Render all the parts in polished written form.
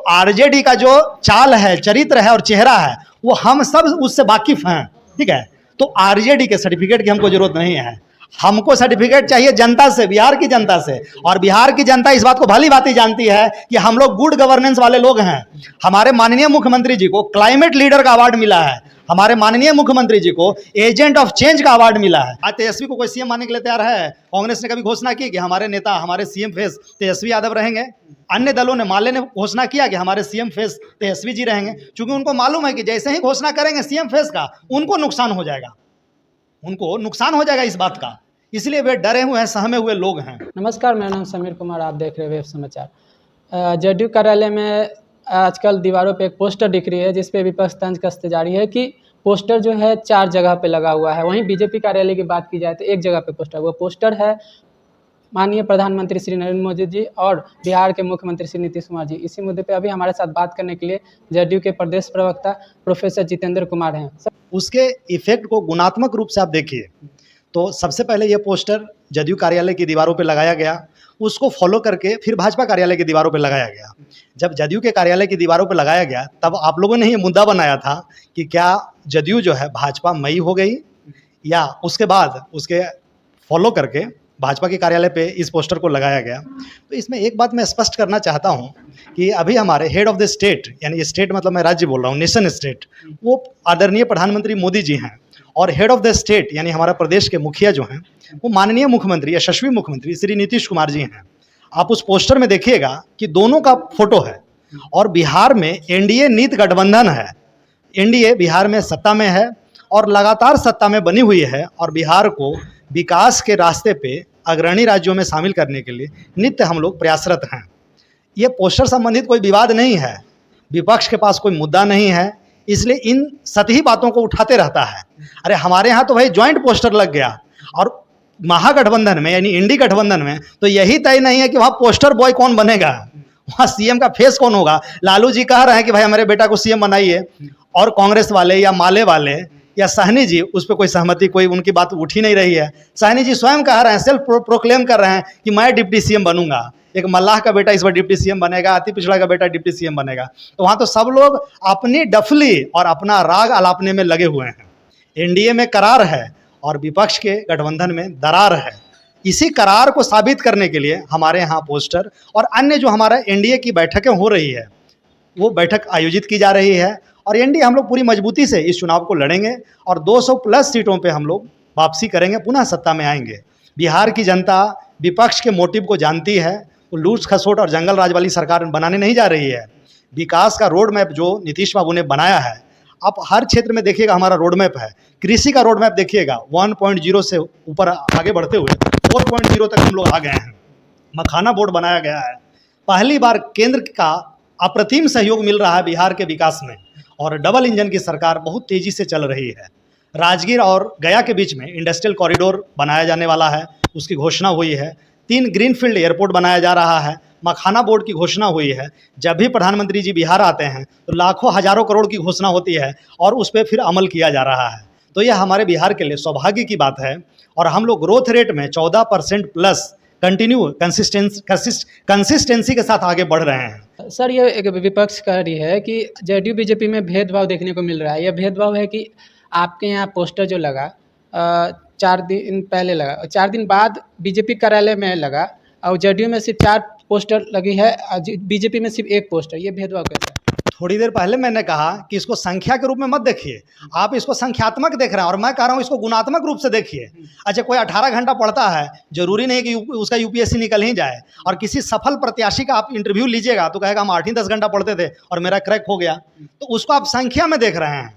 RJD का जो चाल है, चरित्र है और चेहरा है, वो हम सब उससे वाकिफ हैं, ठीक है। तो आरजेडी के सर्टिफिकेट की हमको जरूरत नहीं है, हमको सर्टिफिकेट चाहिए जनता से, बिहार की जनता से। और बिहार की जनता इस बात को भली भांति जानती है कि हम लोग गुड गवर्नेंस वाले लोग हैं। हमारे माननीय मुख्यमंत्री जी को क्लाइमेट लीडर का अवार्ड मिला है, हमारे माननीय मुख्यमंत्री जी को एजेंट ऑफ चेंज का अवार्ड मिला है। आज तेजस्वी को कोई सीएम मानने के लिए तैयार है? कांग्रेस ने कभी घोषणा की कि हमारे नेता, हमारे सीएम फेस तेजस्वी यादव रहेंगे? अन्य दलों ने, माले ने घोषणा किया कि हमारे सीएम फेस तेजस्वी जी रहेंगे, क्योंकि उनको मालूम है कि जैसे ही घोषणा करेंगे सीएम फेस का, उनको नुकसान हो जाएगा, उनको नुकसान हो जाएगा इस बात का, इसलिए वे डरे हुए हैं, सहमे हुए लोग हैं। नमस्कार, मेरा नाम समीर कुमार, आप देख रहे हैं वेब समाचार। जदयू कार्यालय में आजकल दीवारों पे एक पोस्टर दिख रही है जिसपे विपक्ष तंज कसते जा रही है कि पोस्टर जो है 4 जगह पे लगा हुआ है। वहीं बीजेपी कार्यालय की बात की जाए तो एक जगह पे पोस्टर, वो पोस्टर है माननीय प्रधानमंत्री श्री नरेंद्र मोदी जी और बिहार के मुख्यमंत्री श्री नीतीश कुमार जी। इसी मुद्दे पे अभी हमारे साथ बात करने के लिए जदयू के प्रदेश प्रवक्ता प्रोफेसर जितेंद्र कुमार हैं। उसके इफेक्ट को गुणात्मक रूप से आप देखिए तो सबसे पहले ये पोस्टर जदयू कार्यालय की दीवारों पे लगाया गया, उसको फॉलो करके फिर भाजपा कार्यालय की दीवारों पे लगाया गया। जब जदयू के कार्यालय की दीवारों पे लगाया गया तब आप लोगों ने ये मुद्दा बनाया था कि क्या जदयू जो है भाजपा मई हो गई, या उसके बाद उसके फॉलो करके भाजपा के कार्यालय पे इस पोस्टर को लगाया गया। तो इसमें एक बात मैं स्पष्ट करना चाहता हूँ कि अभी हमारे हेड ऑफ द स्टेट, यानी स्टेट मतलब मैं राज्य बोल रहा हूँ, नेशन स्टेट, वो आदरणीय प्रधानमंत्री मोदी जी हैं, और हेड ऑफ द स्टेट यानी हमारा प्रदेश के मुखिया जो हैं वो माननीय मुख्यमंत्री, यशस्वी मुख्यमंत्री श्री नीतीश कुमार जी हैं। आप उस पोस्टर में देखिएगा कि दोनों का फोटो है, और बिहार में एनडीए नीत गठबंधन है, एनडीए बिहार में सत्ता में है और लगातार सत्ता में बनी हुई है, और बिहार को विकास के रास्ते पे अग्रणी राज्यों में शामिल करने के लिए नित्य हम लोग प्रयासरत हैं। ये पोस्टर संबंधित कोई विवाद नहीं है, विपक्ष के पास कोई मुद्दा नहीं है, इसलिए इन सतही बातों को उठाते रहता है। अरे हमारे यहाँ तो भाई ज्वाइंट पोस्टर लग गया, और महागठबंधन में यानी इंडी गठबंधन में तो यही तय नहीं है कि वहाँ पोस्टर बॉय कौन बनेगा, वहाँ सीएम का फेस कौन होगा। लालू जी कह रहे हैं कि भाई हमारे बेटा को सीएम बनाइए, और कांग्रेस वाले या माले वाले या सहनी जी उस पर कोई सहमति, कोई उनकी बात उठ ही नहीं रही है। सहनी जी स्वयं कह रहे हैं, सेल्फ प्रोक्लेम कर रहे हैं कि मैं डिप्टी सीएम बनूंगा, एक मल्लाह का बेटा इस बार डिप्टी सीएम बनेगा, अति पिछड़ा का बेटा डिप्टी सीएम बनेगा। तो वहाँ तो सब लोग अपनी डफली और अपना राग अलापने में लगे हुए हैं। एनडीए में करार है और विपक्ष के गठबंधन में दरार है। इसी करार को साबित करने के लिए हमारे यहाँ पोस्टर और अन्य जो हमारा एनडीए की बैठकें हो रही है, वो बैठक आयोजित की जा रही है, और एनडीए हम लोग पूरी मजबूती से इस चुनाव को लड़ेंगे और 200 प्लस सीटों पे हम लोग वापसी करेंगे, पुनः सत्ता में आएंगे। बिहार की जनता विपक्ष के मोटिव को जानती है, वो लूट खसोट और जंगल राज वाली सरकार बनाने नहीं जा रही है। विकास का रोड मैप जो नीतीश बाबू ने बनाया है, आप हर क्षेत्र में देखिएगा हमारा रोड मैप है। कृषि का रोड मैप देखिएगा, 1.0 से ऊपर आगे बढ़ते हुए 4.0 तक हम लोग आ गए हैं। मखाना बोर्ड बनाया गया है, पहली बार केंद्र का अप्रतिम सहयोग मिल रहा है बिहार के विकास में, और डबल इंजन की सरकार बहुत तेजी से चल रही है। राजगीर और गया के बीच में इंडस्ट्रियल कॉरिडोर बनाया जाने वाला है, उसकी घोषणा हुई है। 3 ग्रीनफील्ड एयरपोर्ट बनाया जा रहा है, मखाना बोर्ड की घोषणा हुई है। जब भी प्रधानमंत्री जी बिहार आते हैं तो लाखों हजारों करोड़ की घोषणा होती है और उस पर फिर अमल किया जा रहा है। तो यह हमारे बिहार के लिए सौभाग्य की बात है, और हम लोग ग्रोथ रेट में 14% प्लस कंटिन्यू कंसिस्टेंसी के साथ आगे बढ़ रहे हैं। सर, ये एक विपक्ष कह रही है कि जदयू बीजेपी में भेदभाव देखने को मिल रहा है। यह भेदभाव है कि आपके यहाँ पोस्टर जो लगा 4 दिन पहले लगा, 4 दिन बाद बीजेपी कार्यालय में लगा, और जदयू में सिर्फ 4 पोस्टर लगी है, बीजेपी में सिर्फ 1 पोस्टर। ये भेदभाव कैसा है? थोड़ी देर पहले मैंने कहा कि इसको संख्या के रूप में मत देखिए, आप इसको संख्यात्मक देख रहे हैं, और मैं कह रहा हूँ इसको गुणात्मक रूप से देखिए। अच्छा, कोई 18 घंटा पढ़ता है, जरूरी नहीं कि उसका यूपीएससी निकल ही जाए, और किसी सफल प्रत्याशी का आप इंटरव्यू लीजिएगा तो कहेगा हम 8 ही 10 घंटा पढ़ते थे और मेरा क्रैक हो गया। तो उसको आप संख्या में देख रहे हैं।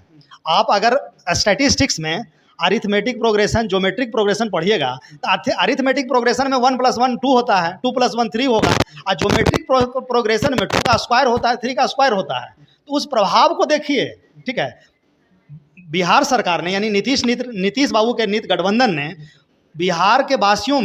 आप अगर स्टैटिस्टिक्स में अरिथमेटिक प्रोग्रेशन, ज्योमेट्रिक प्रोग्रेशन पढ़िएगा तो अरिथमेटिक प्रोग्रेशन में 1 + 1 2 होता है, 2 + 1 3 होगा, और ज्योमेट्रिक प्रोग्रेशन में 2 का स्क्वायर होता है, 3 का स्क्वायर होता है। तो उस प्रभाव को देखिए, ठीक है। बिहार सरकार ने यानी नीतीश बाबू के नीत गठबंधन ने बिहार वासियों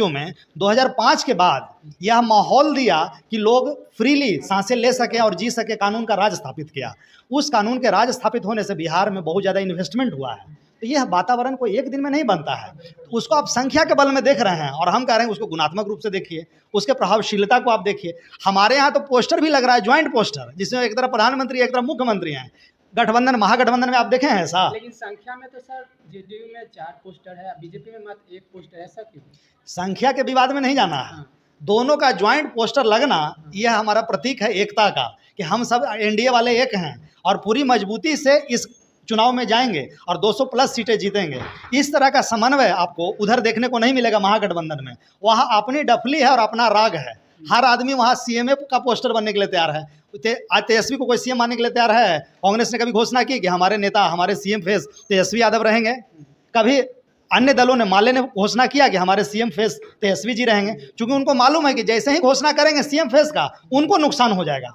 में 2005 के बाद यह माहौल दिया कि लोग फ्रीली सांसें ले सके और जी सके, कानून का राज स्थापित किया। उस कानून के राज स्थापित होने से बिहार में बहुत ज़्यादा इन्वेस्टमेंट हुआ है। तो यह वातावरण कोई एक दिन में नहीं बनता है। तो उसको आप संख्या के बल में देख रहे हैं और हम कह रहे हैं उसको गुणात्मक रूप से देखिए, उसके प्रभावशीलता को आप देखिए। हमारे यहाँ तो पोस्टर भी लग रहा है, ज्वाइंट पोस्टर, जिसमें एक तरफ प्रधानमंत्री एक तरफ मुख्यमंत्री हैं। गठबंधन, महागठबंधन में आप देखे हैं ऐसा? लेकिन संख्या में तो सर जेडीयू में 4 पोस्टर है, बीजेपी में मात्र 1 पोस्टर है, ऐसा क्यों? संख्या के विवाद में नहीं जाना है। दोनों का ज्वाइंट पोस्टर लगना यह हमारा प्रतीक है एकता का, कि हम सब एनडीए वाले एक हैं और पूरी मजबूती से इस चुनाव में जाएंगे और 200 प्लस सीटें जीतेंगे। इस तरह का समन्वय आपको उधर देखने को नहीं मिलेगा महागठबंधन में। वहाँ अपनी डफली है और अपना राग है। हर आदमी वहाँ सीएमए का पोस्टर बनने के लिए तैयार है। तेजस्वी को कोई सीएम मानने के लिए तैयार है? कांग्रेस ने कभी घोषणा की कि हमारे नेता, हमारे सीएम फेस तेजस्वी यादव रहेंगे? कभी अन्य दलों ने, माले ने घोषणा किया कि हमारे सीएम फेस तेजस्वी जी रहेंगे? क्योंकि उनको मालूम है कि जैसे ही घोषणा करेंगे सीएम फेस का, उनको नुकसान हो जाएगा,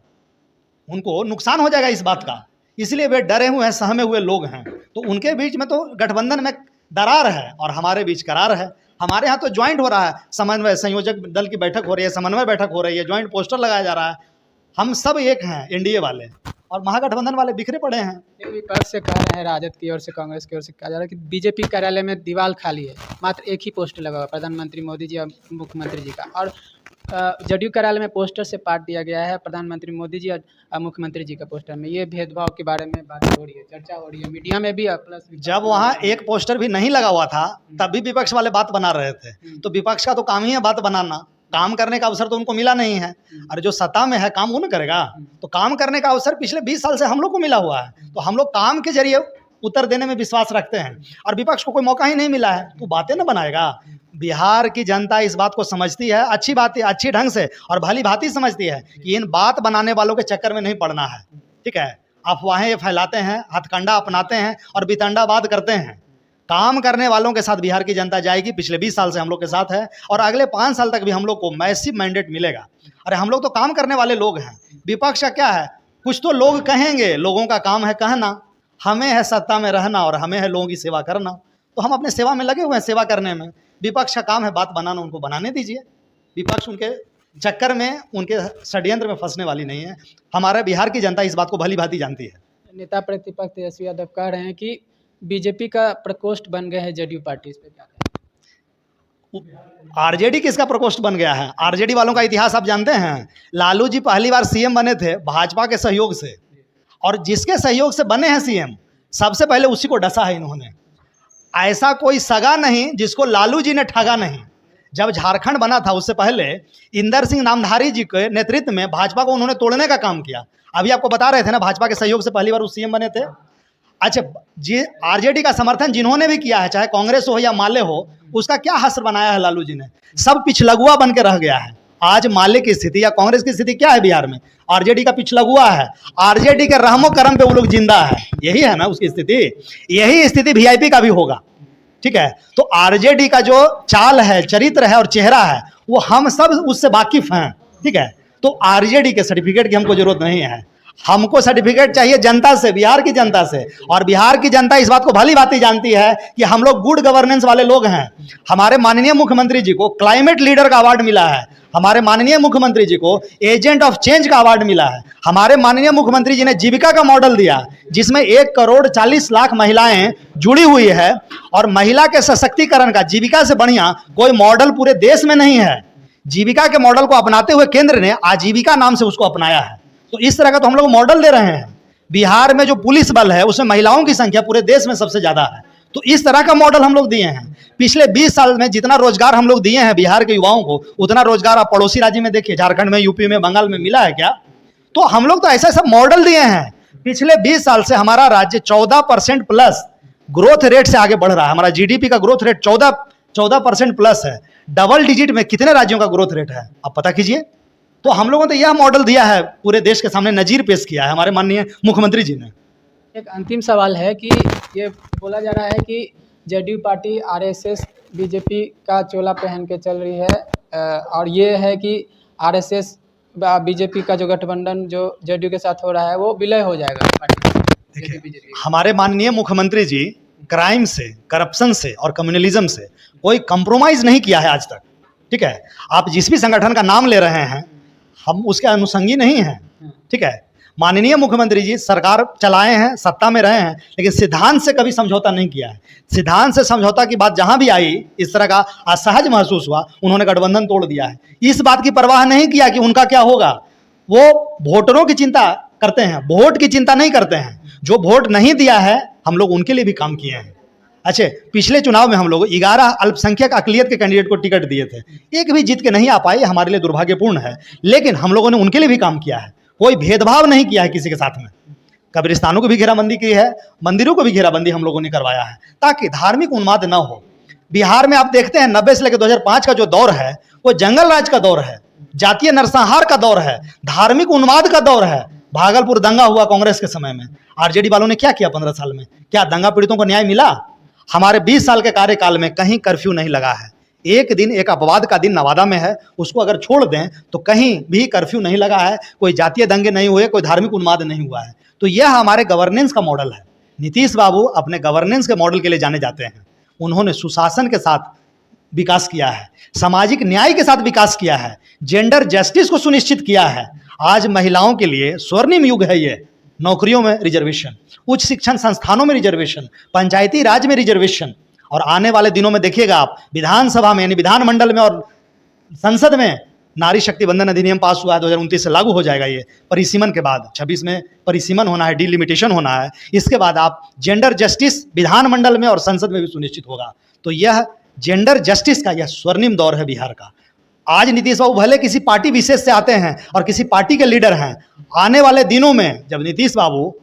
उनको नुकसान हो जाएगा इस बात का। इसलिए वे डरे हुए हैं, सहमे हुए लोग हैं। तो उनके बीच में तो गठबंधन में दरार है और हमारे बीच करार है। हमारे यहाँ तो ज्वाइंट हो रहा है, समन्वय संयोजक दल की बैठक हो रही है, समन्वय बैठक हो रही है, ज्वाइंट पोस्टर लगाया जा रहा है। हम सब एक हैं एनडीए वाले, और महागठबंधन वाले बिखरे पड़े हैं। विपक्ष से कह रहे हैं, राजद की ओर से, कांग्रेस की ओर से कहा जा रहा है कि बीजेपी कार्यालय में दीवार खाली है, मात्र एक ही पोस्टर लगा हुआ, प्रधानमंत्री मोदी जी और मुख्यमंत्री जी का। और जदयू कार्यालय में पोस्टर से पाट दिया गया है प्रधानमंत्री मोदी जी और मुख्यमंत्री जी का पोस्टर में। ये भेदभाव के बारे में बात हो रही है, चर्चा हो रही है मीडिया में भी। प्लस जब वहाँ एक पोस्टर भी नहीं लगा हुआ था तब भी विपक्ष वाले बात बना रहे थे। तो विपक्ष का तो काम ही है बात बनाना, काम करने का अवसर तो उनको मिला नहीं है। और जो सत्ता में है काम वो न करेगा? तो काम करने का अवसर पिछले 20 साल से हम लोग को मिला हुआ है। तो हम लोग काम के जरिए उत्तर देने में विश्वास रखते हैं और विपक्ष को कोई मौका ही नहीं मिला है तो बातें न बनाएगा। बिहार की जनता इस बात को समझती है, अच्छी बात है, अच्छी ढंग से और भली भांति समझती है कि इन बात बनाने वालों के चक्कर में नहीं पड़ना है। ठीक है, अफवाहें फैलाते हैं, हथकंडा अपनाते हैं और बितंडाबाद करते हैं। काम करने वालों के साथ बिहार की जनता जाएगी। पिछले 20 साल से हम लोग के साथ है और अगले 5 साल तक भी हम लोग को मैसिव मैंडेट मिलेगा। अरे हम लोग तो काम करने वाले लोग हैं। विपक्ष का क्या है? कुछ तो लोग कहेंगे, लोगों का काम है कहना। हमें है सत्ता में रहना और हमें है लोगों की सेवा करना। तो हम अपने सेवा में लगे हुए हैं, सेवा करने में। विपक्ष का काम है बात बनाना, उनको बनाने दीजिए। विपक्ष उनके चक्कर में, उनके षड्यंत्र में फंसने वाली नहीं है। हमारे बिहार की जनता इस बात को भली भांति जानती है। नेता प्रतिपक्ष तेजस्वी यादव कह रहे हैं कि बीजेपी का प्रकोष्ठ बन गए हैं जदयू पार्टी, इस पे क्या कहें? आरजेडी किसका प्रकोष्ठ बन गया है? आरजेडी वालों का इतिहास आप जानते हैं। लालू जी पहली बार सीएम बने थे भाजपा के सहयोग से, और जिसके सहयोग से बने हैं सीएम, सबसे पहले उसी को डसा है इन्होंने। ऐसा कोई सगा नहीं जिसको लालू जी ने ठगा नहीं। जब झारखंड बना था उससे पहले इंदर सिंह नामधारी जी के नेतृत्व में भाजपा को उन्होंने तोड़ने का काम किया। अभी आपको बता रहे थे ना, भाजपा के सहयोग से पहली बार वो सीएम बने थे। अच्छा जी, आरजेडी का समर्थन जिन्होंने भी किया है, चाहे कांग्रेस हो या माले हो, उसका क्या हश्र बनाया है लालू जी ने? सब पिछलगुआ बन के रह गया है। आज माले की स्थिति या कांग्रेस की स्थिति क्या है बिहार में? आरजेडी का पिछलगुआ है। आरजेडी के रहमो करम पे वो लोग जिंदा है। यही है ना उसकी स्थिति। यही स्थिति वीआईपी का भी होगा। ठीक है, तो आरजेडी का जो चाल है, चरित्र है और चेहरा है, वो हम सब उससे वाकिफ हैं। ठीक है, तो आरजेडी के सर्टिफिकेट की हमको जरूरत नहीं है। हमको सर्टिफिकेट चाहिए जनता से, बिहार की जनता से। और बिहार की जनता इस बात को भली भांति जानती है कि हम लोग गुड गवर्नेंस वाले लोग हैं। हमारे माननीय मुख्यमंत्री जी को क्लाइमेट लीडर का अवार्ड मिला है। हमारे माननीय मुख्यमंत्री जी को एजेंट ऑफ चेंज का अवार्ड मिला है। हमारे माननीय मुख्यमंत्री जी ने जीविका का मॉडल दिया, जिसमें 1,40,00,000 महिलाएं जुड़ी हुई है। और महिला के सशक्तिकरण का जीविका से बढ़िया कोई मॉडल पूरे देश में नहीं है। जीविका के मॉडल को अपनाते हुए केंद्र ने आजीविका नाम से उसको अपनाया है। तो इस तरह का तो हम लोग मॉडल दे रहे हैं। बिहार में जो पुलिस बल है उसमें महिलाओं की संख्या पूरे देश में सबसे ज्यादा है। तो इस तरह का मॉडल हम लोग दिए हैं। पिछले 20 साल में जितना रोजगार हम लोग दिए हैं बिहार के युवाओं को, उतना रोजगार आप पड़ोसी राज्य में देखिए, झारखंड में, यूपी में, बंगाल में मिला है क्या? तो हम लोग तो ऐसा सब मॉडल दिए हैं। पिछले 20 साल से हमारा राज्य 14% प्लस ग्रोथ रेट से आगे बढ़ रहा है। हमारा जीडीपी का ग्रोथ रेट 14% प्लस है। डबल डिजिट में कितने राज्यों का ग्रोथ रेट है आप पता कीजिए। तो हम लोगों ने यह मॉडल दिया है, पूरे देश के सामने नजीर पेश किया है हमारे माननीय मुख्यमंत्री जी ने। एक अंतिम सवाल है कि ये बोला जा रहा है कि जदयू पार्टी आरएसएस बीजेपी का चोला पहन के चल रही है, और ये है कि आरएसएस बीजेपी का जो गठबंधन जो जदयू के साथ हो रहा है वो विलय हो जाएगा। देखिए, हमारे माननीय मुख्यमंत्री जी क्राइम से, करप्शन से और कम्युनलिज्म से कोई कंप्रोमाइज नहीं किया है आज तक। ठीक है, आप जिस भी संगठन का नाम ले रहे हैं हम उसके अनुसंगी नहीं हैं। ठीक है, माननीय मुख्यमंत्री जी सरकार चलाए हैं, सत्ता में रहे हैं, लेकिन सिद्धांत से कभी समझौता नहीं किया है। सिद्धांत से समझौता की बात जहां भी आई, इस तरह का असहज महसूस हुआ, उन्होंने गठबंधन तोड़ दिया है। इस बात की परवाह नहीं किया कि उनका क्या होगा। वो वोटरों की चिंता करते हैं, वोट की चिंता नहीं करते हैं। जो वोट नहीं दिया है, हम लोग उनके लिए भी काम किए हैं। अच्छा, पिछले चुनाव में हम लोग 11 अल्पसंख्यक अकलियत के कैंडिडेट को टिकट दिए थे, एक भी जीत के नहीं आ पाए, हमारे लिए दुर्भाग्यपूर्ण है, लेकिन हम लोगों ने उनके लिए भी काम किया है। कोई भेदभाव नहीं किया है किसी के साथ में। कब्रिस्तानों की भी घेराबंदी की है, मंदिरों को भी घेराबंदी हम लोगों ने करवाया है, ताकि धार्मिक उन्माद न हो। बिहार में आप देखते हैं 90 से लेकर 2005 का जो दौर है, वो जंगल राज का दौर है, जातीय नरसंहार का दौर है, धार्मिक उन्माद का दौर है। भागलपुर दंगा हुआ कांग्रेस के समय में, आरजेडी वालों ने क्या किया 15 साल में? क्या दंगा पीड़ितों को न्याय मिला? हमारे 20 साल के कार्यकाल में कहीं कर्फ्यू नहीं लगा है। एक दिन, एक अपवाद का दिन नवादा में है, उसको अगर छोड़ दें तो कहीं भी कर्फ्यू नहीं लगा है, कोई जातीय दंगे नहीं हुए, कोई धार्मिक उन्माद नहीं हुआ है। तो यह हमारे गवर्नेंस का मॉडल है। नीतीश बाबू अपने गवर्नेंस के मॉडल के लिए जाने जाते हैं। उन्होंने सुशासन के साथ विकास किया है, सामाजिक न्याय के साथ विकास किया है, जेंडर जस्टिस को सुनिश्चित किया है। आज महिलाओं के लिए स्वर्णिम युग है ये। नौकरियों में रिजर्वेशन, उच्च शिक्षण संस्थानों में रिजर्वेशन, पंचायती राज में रिजर्वेशन, और आने वाले दिनों में देखिएगा आप विधानसभा में, यानी विधानमंडल में और संसद में नारी शक्ति बंधन अधिनियम पास हुआ है, 2029 से लागू हो जाएगा ये। परिसीमन के बाद 26 में परिसीमन होना है, डिलिमिटेशन होना है। इसके बाद आप जेंडर जस्टिस विधानमंडल में और संसद में भी सुनिश्चित होगा। तो यह जेंडर जस्टिस का यह स्वर्णिम दौर है बिहार का। आज नीतीश बाबू भले किसी पार्टी विशेष से आते हैं और किसी पार्टी के लीडर हैं, आने वाले दिनों में जब नीतीश बाबू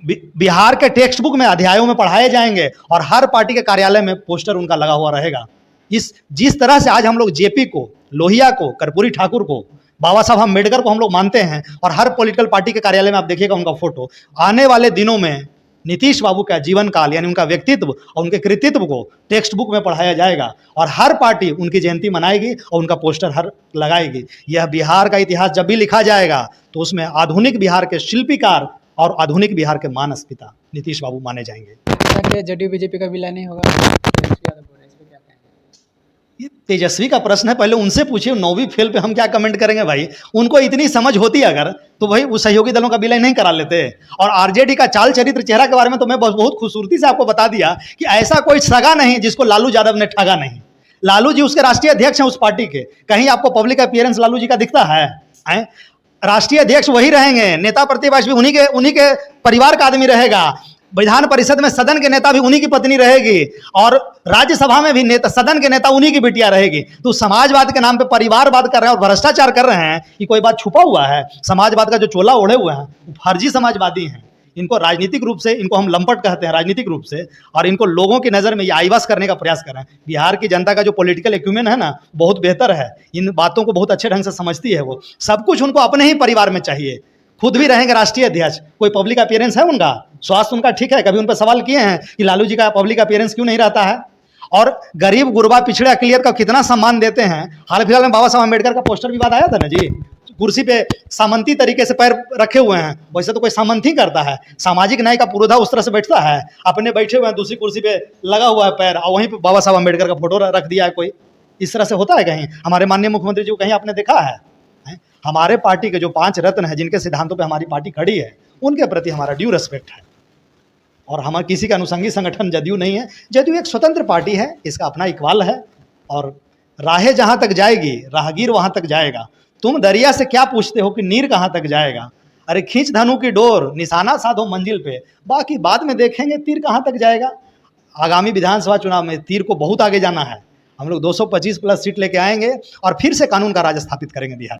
बिहार के टेक्स्ट बुक में अध्यायों में पढ़ाए जाएंगे और हर पार्टी के कार्यालय में पोस्टर उनका लगा हुआ रहेगा। जिस तरह से आज हम लोग जेपी को, लोहिया को, कर्पूरी ठाकुर को, बाबा साहब अम्बेडकर को हम लोग मानते हैं, और हर पॉलिटिकल पार्टी के कार्यालय में आप देखिएगा उनका फोटो, आने वाले दिनों में नीतीश बाबू का जीवन काल यानी उनका व्यक्तित्व और उनके कृतित्व को टेक्स्ट बुक में पढ़ाया जाएगा, और हर पार्टी उनकी जयंती मनाएगी और उनका पोस्टर हर लगाएगी। यह बिहार का इतिहास जब भी लिखा जाएगा तो उसमें आधुनिक बिहार के शिल्पीकार और आधुनिक बिहार के मानस पिता नीतीश बाबू माने जाएंगे। जदयू बीजेपी का विलय नहीं होगा? ये तेजस्वी का प्रश्न है, पहले उनसे पूछिए। 9वीं फेल पे हम क्या कमेंट करेंगे भाई? उनको इतनी समझ होती अगर, तो भाई वो सहयोगी दलों का विलय नहीं करा लेते। और आरजेडी का चाल चरित्र चेहरा के बारे में तो मैं बहुत खूबसूरती से आपको बता दिया कि ऐसा कोई सगा नहीं जिसको लालू यादव ने ठगा नहीं। लालू जी उसके राष्ट्रीय अध्यक्ष हैं उस पार्टी के, कहीं आपको पब्लिक अपीयरेंस लालू जी का दिखता है? राष्ट्रीय अध्यक्ष वही रहेंगे, नेता प्रतिपक्ष भी उन्हीं के परिवार का आदमी रहेगा, विधान परिषद में सदन के नेता भी उन्हीं की पत्नी रहेगी, और राज्यसभा में भी नेता, सदन के नेता उन्हीं की बिटिया रहेगी। तो समाजवाद के नाम पे परिवारवाद कर रहे हैं और भ्रष्टाचार कर रहे हैं, ये कोई बात छुपा हुआ है? समाजवाद का जो चोला ओढ़े हुए हैं वो फर्जी समाजवादी हैं। इनको राजनीतिक रूप से, इनको हम लंपट कहते हैं राजनीतिक रूप से, और इनको लोगों की नज़र में ये आईवास करने का प्रयास कर रहे हैं। बिहार की जनता का जो पॉलिटिकल एक्यूमेन है ना, बहुत बेहतर है, इन बातों को बहुत अच्छे ढंग से समझती है वो। सब कुछ उनको अपने ही परिवार में चाहिए, खुद भी रहेंगे राष्ट्रीय अध्यक्ष, कोई पब्लिक अपीयरेंस है उनका? स्वास्थ्य उनका ठीक है? कभी उन पर सवाल किए हैं कि लालू जी का पब्लिक अपीयरेंस क्यों नहीं रहता है? और गरीब गुरबा पिछड़े अकलियत का कितना सम्मान देते हैं। हाल फिलहाल में बाबा साहब अम्बेडकर का पोस्टर विवाद आया था ना जी, कुर्सी पे सामंती तरीके से पैर रखे हुए हैं, वैसे तो कोई सामंती करता है? सामाजिक न्याय का पुरोधा उस तरह से बैठता है? अपने बैठे हुए हैं, दूसरी कुर्सी पे लगा हुआ है पैर, और वहीं पे बाबा साहब अम्बेडकर का फोटो रख दिया है कोई। इस तरह से होता है कहीं? हमारे माननीय मुख्यमंत्री जी को कहीं आपने देखा है? हमारे पार्टी के जो 5 रत्न हैं, जिनके सिद्धांतों पे हमारी पार्टी खड़ी है, उनके प्रति हमारा ड्यू रिस्पेक्ट है। और हमारे किसी का अनुषंगी संगठन जदयू नहीं है। जदयू एक स्वतंत्र पार्टी है, इसका अपना इकबाल है, और राहें जहां तक जाएगी राहगीर वहां तक जाएगा। तुम दरिया से क्या पूछते हो कि नीर कहां तक जाएगा? अरे खींच धनु की डोर, निशाना साधो मंजिल पे, बाकी बाद में देखेंगे तीर कहां तक जाएगा। आगामी विधानसभा चुनाव में तीर को बहुत आगे जाना है। हम लोग 225 प्लस सीट लेके आएंगे और फिर से कानून का राज स्थापित करेंगे बिहार।